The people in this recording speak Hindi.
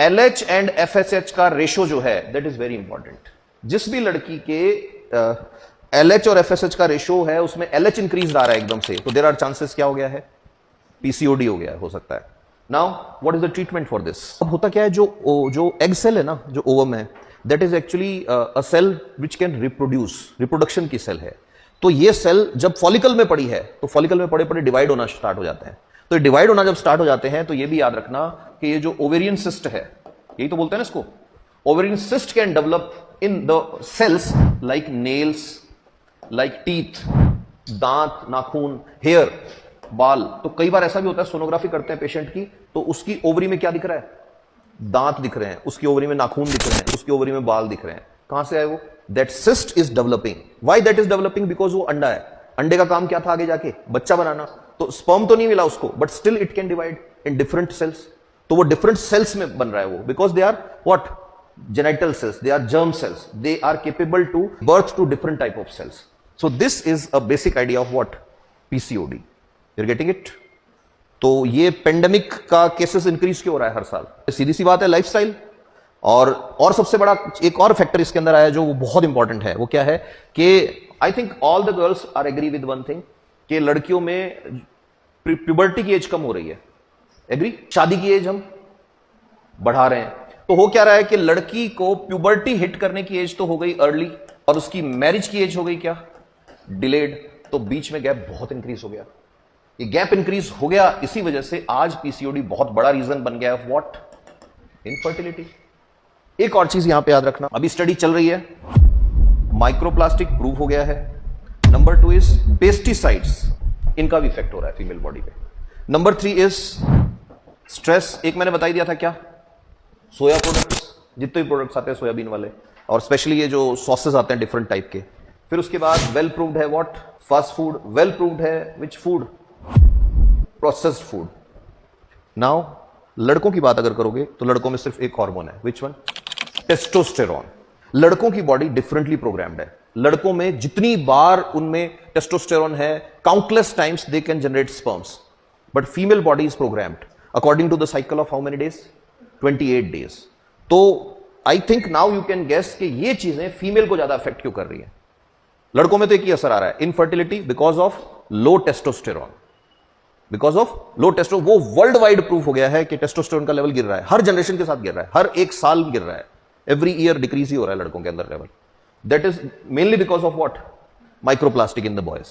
LH एंड FSH का रेशो जो है दैट इज वेरी इंपॉर्टेंट। जिस भी लड़की के LH और FSH का रेशो है उसमें LH इंक्रीज आ रहा है एकदम से, तो देयर आर चांसेस क्या हो गया है, PCOD हो गया है, हो सकता है। Now what is the treatment for this? अब होता क्या है, जो एग सेल है ना, जो ओवम है, that is actually a cell which can reproduce, reproduction की सेल है। तो ये सेल जब फॉलिकल में पड़ी है तो फॉलिकल में पड़े पड़े डिवाइड होना स्टार्ट हो जाते हैं। तो डिवाइड होना जब स्टार्ट हो जाते हैं तो ये भी याद रखना कि ये जो ओवेरियन सिस्ट है, यही तो बोलते हैं ना इसको, ovarian cyst can develop in the cells like nails, like teeth, दांत, नाखून, हेयर, बाल। तो कई बार ऐसा भी होता है, सोनोग्राफी करते हैं पेशेंट की तो उसकी ओवरी में क्या दिख रहा है, दांत दिख रहे हैं, उसकी ओवरी में नाखून दिख रहे हैं, उसकी ओवरी में बाल दिख रहे हैं। कहां से आए वो? That cyst is developing. Why that is developing? Because वो अंडा है। अंडे का काम क्या था आगे जाके? बच्चा बनाना। तो स्पर्म तो नहीं मिला उसको, but still it can divide in different cells. तो वो डिफरेंट सेल्स में बन रहा है वो, because they are what, genital cells, they are germ cells, they are capable to birth to different type of cells. So this is a basic idea of what, PCOD। You are getting it? तो ये पेंडेमिक का केसेस इंक्रीज क्यों हो रहा है हर साल? सीधी सी बात है, लाइफस्टाइल। और सबसे बड़ा एक और फैक्टर इसके अंदर आया जो बहुत इंपॉर्टेंट है, वो क्या है कि I think all the girls are agree with one thing, कि लड़कियों में प्यूबर्टी की एज कम हो रही है। एग्री? शादी की एज हम बढ़ा रहे हैं। तो हो क्या रहा है कि लड़की को प्यूबर्टी हिट करने की एज तो हो गई अर्ली, और उसकी मैरिज की एज हो गई क्या, डिलेड। तो बीच में गैप बहुत इंक्रीज हो गया। ये गैप इंक्रीज हो गया, इसी वजह से आज PCOD बहुत बड़ा रीजन बन गया है। व्हाट? इनफर्टिलिटी। एक और चीज यहां पे याद रखना, अभी स्टडी चल रही है, माइक्रोप्लास्टिक प्रूव हो गया है। नंबर 2 इज पेस्टिसाइड्स, इनका भी इफेक्ट हो रहा है फीमेल बॉडी पे। Number 3 is stress. एक मैंने बता दिया था क्या, सोया प्रोडक्ट्स, जितने भी प्रोडक्ट्स आते हैं सोयाबीन वाले, और स्पेशली ये जो सॉसेस आते हैं डिफरेंट टाइप के। फिर उसके बाद वेल प्रूव्ड है what, fast food. Well proved है which food, processed food. Now लड़कों की बात अगर करोगे तो लड़कों में सिर्फ एक हार्मोन है, विच वन, टेस्टोस्टेरोन। लड़कों की बॉडी डिफरेंटली प्रोग्राम्ड है। लड़कों में जितनी बार उनमें टेस्टोस्टेरोन है, countless times they can generate sperms, but female body is programmed according to the cycle of how many days, 28 days. तो I think now you can guess कि ये चीजें फीमेल को ज्यादा अफेक्ट क्यों कर रही है। लड़कों में तो एक ही असर आ रहा है, infertility, because of low testosterone. Because of low testosterone, वो वर्ल्ड वाइड प्रूफ हो गया है कि टेस्टोस्टेरोन का लेवल गिर रहा है, हर जनरेशन के साथ गिर रहा है, हर एक साल गिर रहा है, एवरी ईयर डिक्रीज ही हो रहा है लड़कों के अंदर level. That is mainly because of what, microplastic in the boys.